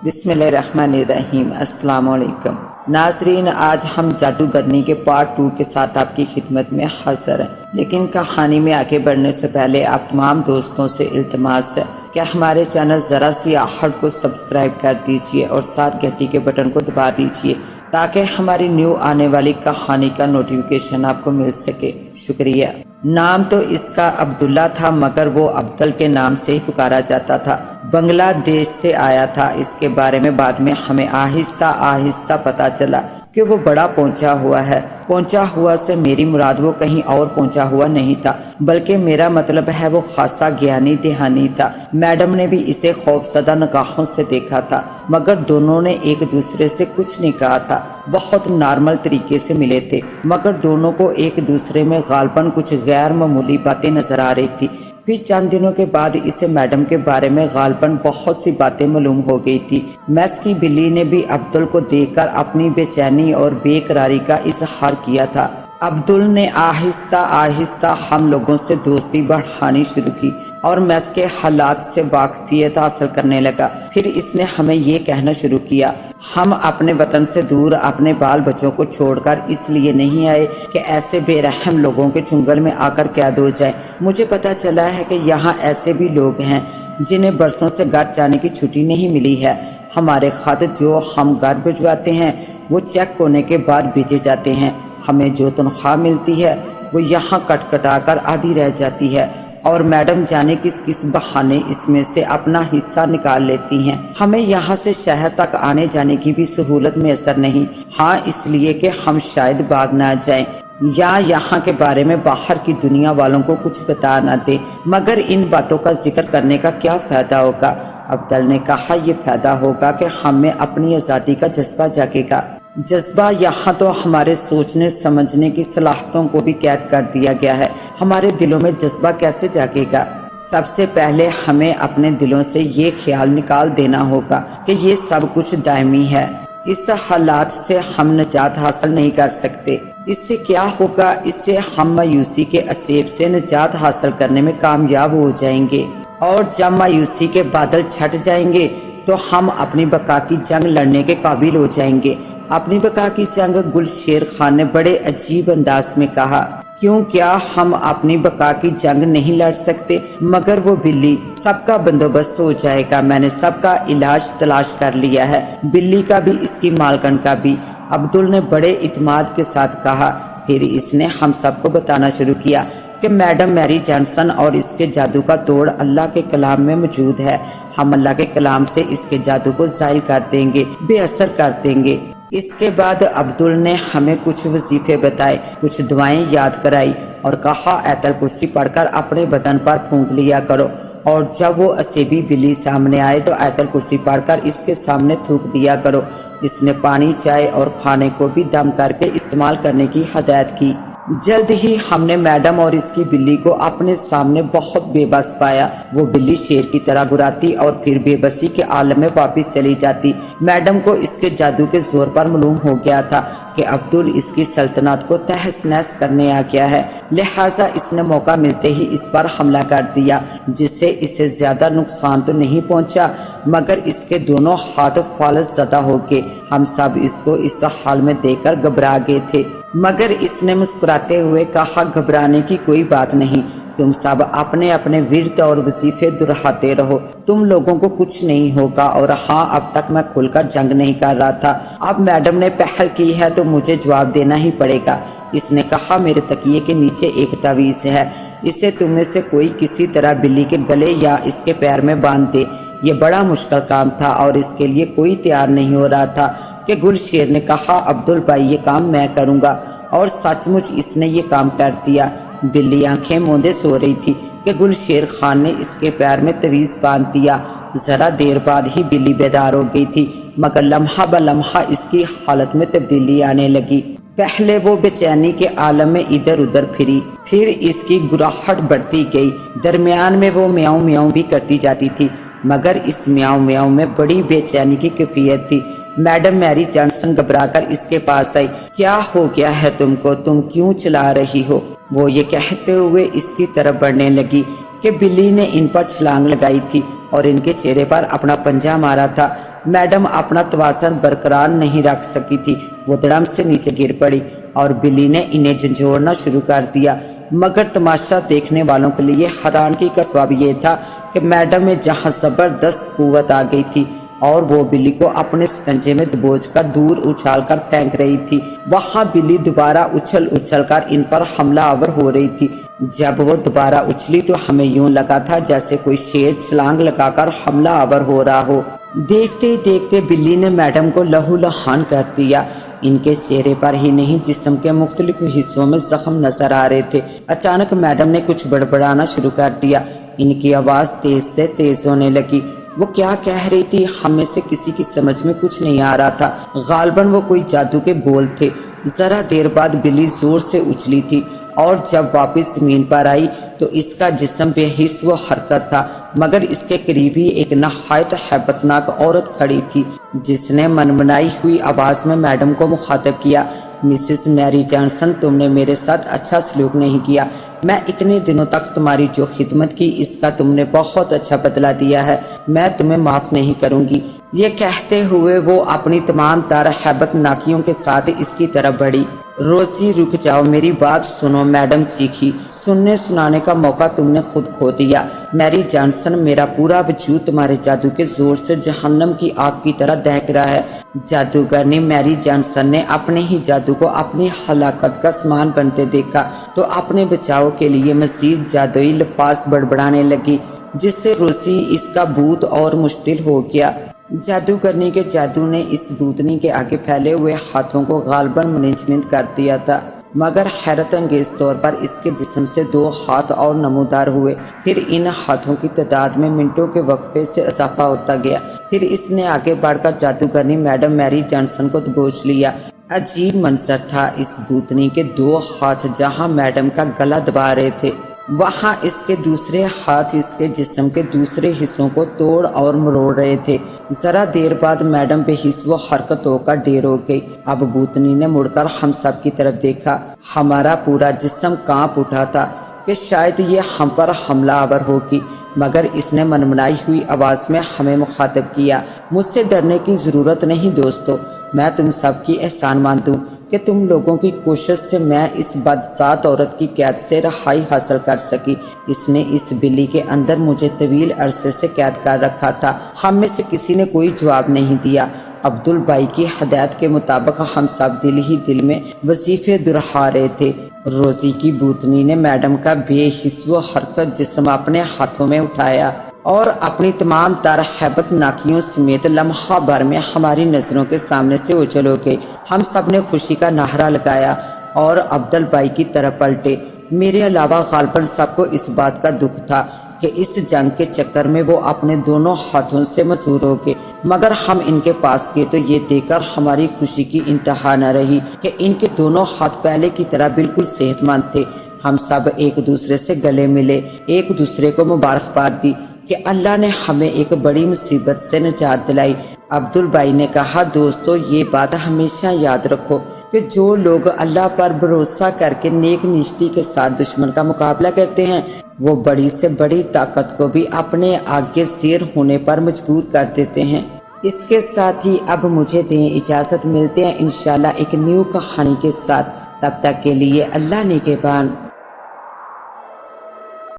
بسم اللہ الرحمن الرحیم۔ السلام علیکم ناظرین، آج ہم جادوگرنی کے پارٹ 2 کے ساتھ آپ کی خدمت میں حاضر ہیں، لیکن کہانی میں آگے بڑھنے سے پہلے آپ تمام دوستوں سے التماس ہے کہ ہمارے چینل ذرا سی آہٹ کو سبسکرائب کر دیجئے اور ساتھ گھنٹی کے بٹن کو دبا دیجئے تاکہ ہماری نیو آنے والی کہانی کا نوٹیفیکیشن آپ کو مل سکے۔ شکریہ۔ نام تو اس کا عبداللہ تھا، مگر وہ عبدل کے نام سے ہی پکارا جاتا تھا۔ بنگلہ دیش سے آیا تھا۔ اس کے بارے میں بعد میں ہمیں آہستہ آہستہ پتہ چلا کہ وہ بڑا پہنچا ہوا ہے۔ پہنچا ہوا سے میری مراد وہ کہیں اور پہنچا ہوا نہیں تھا، بلکہ میرا مطلب ہے وہ خاصا گیانی دہانی تھا۔ میڈم نے بھی اسے خوفزدہ نگاہوں سے دیکھا تھا، مگر دونوں نے ایک دوسرے سے کچھ نہیں کہا تھا۔ بہت نارمل طریقے سے ملے تھے، مگر دونوں کو ایک دوسرے میں غالباً کچھ غیر معمولی باتیں نظر آ رہی تھی۔ پھر چند دنوں کے بعد اسے میڈم کے بارے میں غالباً بہت سی باتیں معلوم ہو گئی تھی۔ میس کی بلی نے بھی عبدل کو دیکھ کر اپنی بے چینی اور بے قراری کا اظہار کیا تھا۔ عبدل نے آہستہ آہستہ ہم لوگوں سے دوستی بڑھانی شروع کی اور میس کے حالات سے واقفیت حاصل کرنے لگا۔ پھر اس نے ہمیں یہ کہنا شروع کیا، ہم اپنے وطن سے دور اپنے بال بچوں کو چھوڑ کر اس لیے نہیں آئے کہ ایسے بے رحم لوگوں کے چنگل میں آ کر قید ہو جائیں۔ مجھے پتہ چلا ہے کہ یہاں ایسے بھی لوگ ہیں جنہیں برسوں سے گھر جانے کی چھٹی نہیں ملی ہے۔ ہمارے خط جو ہم گھر بھجواتے ہیں وہ چیک ہونے کے بعد بھیجے جاتے ہیں۔ ہمیں جو تنخواہ ملتی ہے وہ یہاں کٹ کٹا کر آدھی رہ جاتی ہے، اور میڈم جانے کس بہانے اس میں سے اپنا حصہ نکال لیتی ہیں۔ ہمیں یہاں سے شہر تک آنے جانے کی بھی سہولت میسر نہیں، ہاں اس لیے کہ ہم شاید بھاگ نہ جائیں یا یہاں کے بارے میں باہر کی دنیا والوں کو کچھ بتا نہ دیں۔ مگر ان باتوں کا ذکر کرنے کا کیا فائدہ ہوگا؟ عبدل نے کہا، یہ فائدہ ہوگا کہ ہم میں اپنی آزادی کا جذبہ جاگے گا۔ جذبہ یہاں تو ہمارے سوچنے سمجھنے کی صلاحیتوں کو بھی قید کر دیا گیا ہے۔ ہمارے دلوں میں جذبہ کیسے جاگے گا؟ سب سے پہلے ہمیں اپنے دلوں سے یہ خیال نکال دینا ہوگا کہ یہ سب کچھ دائمی ہے۔ اس حالات سے ہم نجات حاصل نہیں کر سکتے۔ اس سے کیا ہوگا؟ اس سے ہم مایوسی کے اسیب سے نجات حاصل کرنے میں کامیاب ہو جائیں گے، اور جب مایوسی کے بادل چھٹ جائیں گے تو ہم اپنی بقا کی جنگ لڑنے کے قابل ہو جائیں گے۔ اپنی بقا کی جنگ؟ گل شیر خان نے بڑے عجیب انداز میں کہا۔ کیوں، کیا ہم اپنی بقا کی جنگ نہیں لڑ سکتے؟ مگر وہ بلی، سب کا بندوبست ہو جائے گا، میں نے سب کا علاج تلاش کر لیا ہے، بلی کا بھی، اس کی مالکن کا بھی، عبدل نے بڑے اعتماد کے ساتھ کہا۔ پھر اس نے ہم سب کو بتانا شروع کیا کہ میڈم میری جانسن اور اس کے جادو کا توڑ اللہ کے کلام میں موجود ہے۔ ہم اللہ کے کلام سے اس کے جادو کو زائل کر دیں گے، بے اثر کر دیں گے۔ اس کے بعد عبدل نے ہمیں کچھ وظیفے بتائے، کچھ دعائیں یاد کرائی اور کہا، آیت الکرسی پڑھ کر اپنے بدن پر پھونک لیا کرو، اور جب وہ اسیبی بلی سامنے آئے تو آیت الکرسی پڑھ کر اس کے سامنے تھوک دیا کرو۔ اس نے پانی، چائے اور کھانے کو بھی دم کر کے استعمال کرنے کی ہدایت کی۔ جلد ہی ہم نے میڈم اور اس کی بلی کو اپنے سامنے بہت بے بس پایا۔ وہ بلی شیر کی طرح گراتی اور پھر بے بسی کے عالم میں واپس چلی جاتی۔ میڈم کو اس کے جادو کے زور پر معلوم ہو گیا تھا کہ عبدل اس کی سلطنت کو تہس نہس کرنے آ گیا ہے، لہٰذا اس نے موقع ملتے ہی اس پر حملہ کر دیا، جس سے اسے زیادہ نقصان تو نہیں پہنچا، مگر اس کے دونوں ہاتھ فالج زدہ ہو گئے۔ ہم سب اس کو اس حال میں دیکھ کر گھبرا گئے تھے، مگر اس نے مسکراتے ہوئے کہا، گھبرانے کی کوئی بات نہیں، تم سب اپنے اپنے ورد اور وظیفے دہراتے رہو، تم لوگوں کو کچھ نہیں ہوگا۔ اور ہاں، اب تک میں کھل کر جنگ نہیں کر رہا تھا، اب میڈم نے پہل کی ہے تو مجھے جواب دینا ہی پڑے گا۔ اس نے کہا، میرے تکیے کے نیچے ایک تعویذ ہے، اسے تم میں سے کوئی کسی طرح بلی کے گلے یا اس کے پیر میں باندھ دے۔ یہ بڑا مشکل کام تھا اور اس کے لیے کوئی تیار نہیں ہو رہا تھا کہ گل شیر نے کہا، عبدل بھائی یہ کام میں کروں گا، اور سچ مچ اس نے یہ کام کر دیا۔ بلی آنکھیں موندے سو رہی تھی کہ گل شیر خان نے اس کے پیر میں تعویذ باندھ دیا۔ ذرا دیر بعد ہی بلی بیدار ہو گئی تھی، مگر لمحہ بہ لمحہ اس کی حالت میں تبدیلی آنے لگی۔ پہلے وہ بے چینی کے عالم میں ادھر ادھر پھری، پھر اس کی گراہٹ بڑھتی گئی، درمیان میں وہ میاؤں میاؤں بھی کرتی جاتی تھی، مگر اس میاؤں میاؤں میں بڑی بے چینی کی کیفیت تھی۔ میڈم میری جانسن گھبرا کر اس کے پاس آئی۔ کیا ہو گیا ہے تم کو؟ تم کیوں چلا رہی ہو؟ وہ یہ کہتے ہوئے اس کی طرف بڑھنے لگی کہ بلی نے ان پر چھلانگ لگائی تھی اور ان کے چہرے پر اپنا پنجہ مارا تھا۔ میڈم اپنا توازن برقرار نہیں رکھ سکی تھی، وہ دڑم سے نیچے گر پڑی اور بلی نے انہیں جھنجھوڑنا شروع کر دیا۔ مگر تماشا دیکھنے والوں کے لیے حیرانگی کا سبب یہ تھا کہ میڈم میں جہاں زبردست قوت آ گئی تھی اور وہ بلی کو اپنے سکنجے میں دبوچ کر دور اچھال کر پھینک رہی تھی، وہاں بلی دوبارہ اچھل کر ان پر حملہ آور ہو رہی تھی۔ جب وہ دوبارہ اچھلی تو ہمیں یوں لگا تھا جیسے کوئی شیر چھلانگ لگا کر حملہ آور ہو رہا ہو۔ دیکھتے ہی دیکھتے بلی نے میڈم کو لہو لہان کر دیا۔ ان کے چہرے پر ہی نہیں جسم کے مختلف حصوں میں زخم نظر آ رہے تھے۔ اچانک میڈم نے کچھ بڑبڑانا شروع کر دیا، ان کی آواز تیز سے تیز ہونے لگی۔ وہ کیا کہہ رہی تھی ہم میں سے کسی کی سمجھ میں کچھ نہیں آ رہا تھا، غالباً وہ کوئی جادو کے بول تھے۔ ذرا دیر بعد بلی زور سے اچھلی تھی اور جب واپس زمین پر آئی تو اس کا جسم بے حس و حرکت تھا، مگر اس کے قریب ہی ایک نہایت ہیبت ناک عورت کھڑی تھی جس نے منمنائی ہوئی آواز میں میڈم کو مخاطب کیا، مسز میری جانسن، تم نے میرے ساتھ اچھا سلوک نہیں کیا۔ میں اتنے دنوں تک تمہاری جو خدمت کی اس کا تم نے بہت اچھا بدلہ دیا ہے، میں تمہیں معاف نہیں کروں گی۔ یہ کہتے ہوئے وہ اپنی تمام تر ہیبت ناکیوں کے ساتھ اس کی طرف بڑھی۔ روزی رک جاؤ، میری بات سنو، میڈم چیخی، سننے سنانے کا موقع تم نے خود کھو دیا۔ میری جانسن، میرا پورا وجود تمہارے جادو کے زور سے جہنم کی آگ کی طرح دہک رہا ہے۔ جادوگرنی میری جانسن نے اپنے ہی جادو کو اپنی ہلاکت کا سامان بنتے دیکھا تو اپنے بچاؤ کے لیے مزید جادوئی الفاظ بڑبڑانے لگی، جس سے روسی اس کا بھوت اور مشتعل ہو گیا۔ جادوگرنی کے جادو نے اس بھوتنی کے آگے پھیلے ہوئے ہاتھوں کو غالباً منجمد کر دیا تھا، مگر حیرت انگیز طور پر اس کے جسم سے 2 ہاتھ اور نمودار ہوئے۔ پھر ان ہاتھوں کی تعداد میں منٹوں کے وقفے سے اضافہ ہوتا گیا۔ پھر اس نے آگے بڑھ کر جادوگرنی میڈم میری جانسن کو دبوچ لیا۔ عجیب منظر تھا، اس بھوتنی کے 2 ہاتھ جہاں میڈم کا گلا دبا رہے تھے، وہاں اس کے دوسرے ہاتھ اس کے جسم کے دوسرے حصوں کو توڑ اور مروڑ رہے تھے۔ ذرا دیر بعد میڈم بے حس و حرکت ہو کر ڈیر ہو گئی۔ اب بھوتنی نے مڑ کر ہم سب کی طرف دیکھا۔ ہمارا پورا جسم کانپ اٹھا تھا کہ شاید یہ ہم پر حملہ آور ہوگی، مگر اس نے منمنائی ہوئی آواز میں ہمیں مخاطب کیا، مجھ سے ڈرنے کی ضرورت نہیں دوستو، میں تم سب کی احسان مانتا ہوں کہ تم لوگوں کی کوشش سے میں اس بدذات عورت کی قید سے رہائی حاصل کر سکی۔ اس نے اس بلی کے اندر مجھے طویل عرصے سے قید کر رکھا تھا۔ ہم میں سے کسی نے کوئی جواب نہیں دیا۔ عبدالبائی کی ہدایت کے مطابق ہم سب دل ہی دل میں وظیفے دہرا رہے تھے۔ روزی کی بھوتنی نے میڈم کا بے حس و حرکت جسم اپنے ہاتھوں میں اٹھایا اور اپنی تمام تر ہیبت ناکیوں سمیت لمحہ بھر میں ہماری نظروں کے سامنے سے اوجھل ہو گئی۔ ہم سب نے خوشی کا نعرہ لگایا اور عبدالبائی کی طرف پلٹے۔ میرے علاوہ غالباً سب کو اس بات کا دکھ تھا کہ اس جنگ کے چکر میں وہ اپنے دونوں ہاتھوں سے مسحور ہو گئے، مگر ہم ان کے پاس گئے تو یہ دیکھ کر ہماری خوشی کی انتہا نہ رہی کہ ان کے دونوں ہاتھ پہلے کی طرح بالکل صحت مند تھے۔ ہم سب ایک دوسرے سے گلے ملے، ایک دوسرے کو مبارکباد دی کہ اللہ نے ہمیں ایک بڑی مصیبت سے نجات دلائی۔ عبدالبائی نے کہا، دوستو یہ بات ہمیشہ یاد رکھو کہ جو لوگ اللہ پر بھروسہ کر کے نیک نیستی کے ساتھ دشمن کا مقابلہ کرتے ہیں، وہ بڑی سے بڑی طاقت کو بھی اپنے آگے زیر ہونے پر مجبور کر دیتے ہیں۔ اس کے ساتھ ہی اب مجھے دیں اجازت، ملتے ہیں انشاءاللہ ایک نیو کہانی کے ساتھ، تب تک کے لیے اللہ نگہبان۔